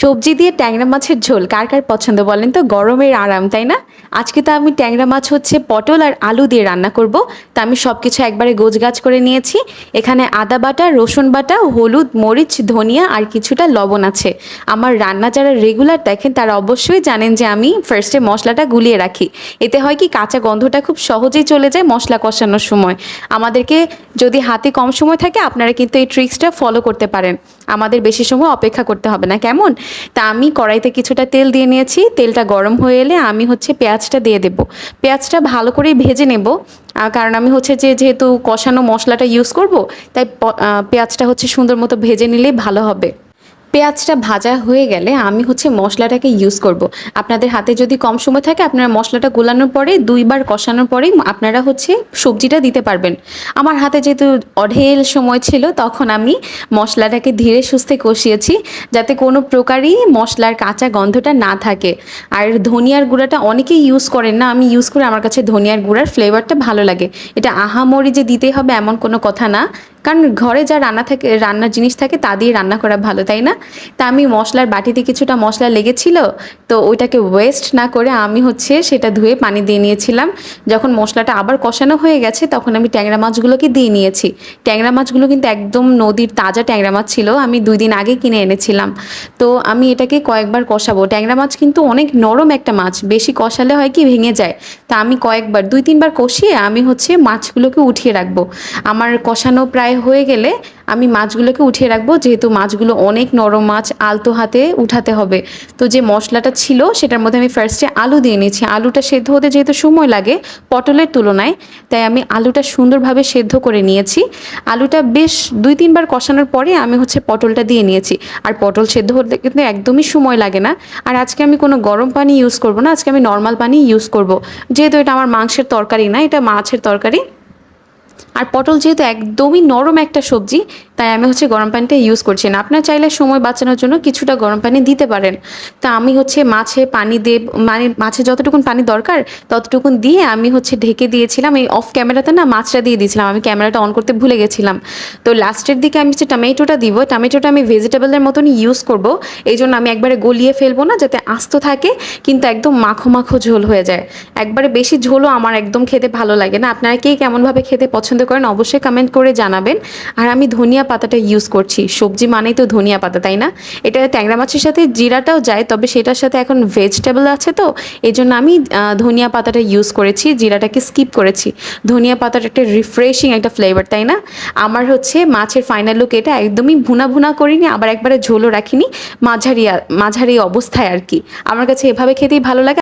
সবজি দিয়ে ট্যাংরা মাছের ঝোল কার কার পছন্দ বলেন তো? গরমের আরাম, তাই না? আজকে তো আমি ট্যাংরা মাছ হচ্ছে পটল আর আলু দিয়ে রান্না করব। তো আমি সবকিছু একবারে গোছগাছ করে নিয়েছি। এখানে আদা বাটা, রসুন বাটা, হলুদ, মরিচ, ধনিয়া আর কিছুটা লবণ আছে। আমার রান্না যারা রেগুলার দেখেন তারা অবশ্যই জানেন যে আমি ফার্স্টে মশলাটা গুলিয়ে রাখি। এতে হয় কি কাঁচা গন্ধটা খুব সহজেই চলে যায় মশলা কষানোর সময়। আমাদেরকে যদি হাতে কম সময় থাকে আপনারা কিন্তু এই ট্রিক্সটা ফলো করতে পারেন। আমাদের বেশি সময় অপেক্ষা করতে হবে না, কেমন? তা আমি কড়াইতে কিছুটা তেল দিয়ে নিয়েছি। তেলটা গরম হয়ে এলে আমি হচ্ছে পেঁয়াজটা দিয়ে দেব। পেঁয়াজটা ভালো করেই ভেজে নেব। কারণ আমি হচ্ছে যেহেতু কষানো মশলাটা ইউজ করব, তাই পেঁয়াজটা হচ্ছে সুন্দর মতো ভেজে নিলেই ভালো হবে। পেঁয়াজটা ভাজা হয়ে গেলে আমি হচ্ছে মশলাটাকে ইউজ করব। আপনাদের হাতে যদি কম সময় থাকে আপনারা মশলাটা গোলানোর পরে ২ বার কষানোর পরেই আপনারা হচ্ছে সবজিটা দিতে পারবেন। আমার হাতে যেহেতু অঢেল সময় ছিল তখন আমি মশলাটাকে ধীরে সুস্থে কষিয়েছি, যাতে কোনো প্রকারই মশলার কাঁচা গন্ধটা না থাকে। আর ধনিয়ার গুঁড়াটা অনেকেই ইউজ করেন না, আমি ইউজ করি। আমার কাছে ধনিয়ার গুঁড়ার ফ্লেভারটা ভালো লাগে। এটা আহামরি যে দিতেই হবে এমন কোনো কথা না, কারণ ঘরে যা রান্নার জিনিস থাকে তা দিয়ে রান্না করা ভালো, তাই না? তা আমি মশলার বাটিতে কিছুটা মশলা লেগেছিল, তো ওইটাকে ওয়েস্ট না করে আমি হচ্ছে সেটা ধুয়ে পানি দিয়ে নিয়েছিলাম। যখন মশলাটা আবার কষানো হয়ে গেছে তখন আমি ট্যাংরা মাছগুলোকে দিয়ে নিয়েছি। ট্যাংরা মাছগুলো কিন্তু একদম নদীর তাজা ট্যাংরা মাছ ছিল, আমি ২ দিন আগে কিনে এনেছিলাম। তো আমি এটাকে কয়েকবার কষাবো। ট্যাংরা মাছ কিন্তু অনেক নরম একটা মাছ, বেশি কষালে হয় কি ভেঙে যায়। তা আমি কয়েকবার ২-৩ বার কষিয়ে আমি হচ্ছে মাছগুলোকে উঠিয়ে রাখবো। আমার কষানো প্রায় হয়ে গেলে আমি মাছগুলোকে উঠিয়ে রাখবো, যেহেতু মাছগুলো অনেক নরম মাছ, আলতো হাতে উঠাতে হবে। তো যে মশলাটা ছিল সেটার মধ্যে আমি ফার্স্টে আলু দিয়ে নিয়েছি। আলুটা সেদ্ধ হতে যেহেতু সময় লাগে পটলের তুলনায়, তাই আমি আলুটা সুন্দরভাবে সেদ্ধ করে নিয়েছি। আলুটা বেশ ২-৩ বার কষানোর পরে আমি হচ্ছে পটলটা দিয়ে নিয়েছি। আর পটল সেদ্ধ হতে কিন্তু একদমই সময় লাগে না। আর আজকে আমি কোনো গরম পানি ইউজ করব না, আজকে আমি নর্মাল পানি ইউজ করব, যেহেতু এটা আমার মাংসের তরকারি না, এটা মাছের তরকারি। আর পটল যেহেতু একদমই নরম একটা সবজি, তাই আমি হচ্ছে গরম পানিটা ইউজ করছি না। আপনার চাইলে সময় বাঁচানোর জন্য কিছুটা গরম পানি দিতে পারেন। তা আমি হচ্ছে মাছে পানি দিয়ে, মানে মাছে যতটুকুন পানি দরকার ততটুকুন দিয়ে আমি হচ্ছে ঢেকে দিয়েছিলাম। এই অফ ক্যামেরাতে না মাছটা দিয়ে দিয়েছিলাম, আমি ক্যামেরাটা অন করতে ভুলে গেছিলাম। তো লাস্টের দিকে আমি হচ্ছে টমেটোটা দিব। টমেটোটা আমি ভেজিটেবলের মতনই ইউজ করব, এই জন্য আমি একবারে গলিয়ে ফেলবো না, যাতে আস্ত থাকে কিন্তু একদম মাখো মাখো ঝোল হয়ে যায়। একবারে বেশি ঝোলও আমার একদম খেতে ভালো লাগে না। আপনারা কে কেমনভাবে খেতে পছন্দ করেন অবশ্যই কমেন্ট করে জানাবেন। আর আমি ধনিয়া পাতাটা ইউজ করছি, সবজি মানেই তো ধনিয়া পাতা, তাই না? এটা ট্যাংরা মাছের সাথে জিরাটাও যায়, তবে সেটার সাথে এখন ভেজিটেবল আছে তো এই জন্য আমি ধনিয়া পাতাটা ইউজ করেছি, জিরাটাকে স্কিপ করেছি। ধনিয়া পাতার একটা রিফ্রেশিং একটা ফ্লেভার, তাই না? আমার হচ্ছে মাছের ফাইনাল লুক এটা। একদমই ভুনা ভুনা করিনি, আবার একবারে ঝোলও রাখিনি, মাঝারি মাঝারি অবস্থায় আর কি। আমার কাছে এভাবে খেতেই ভালো লাগে।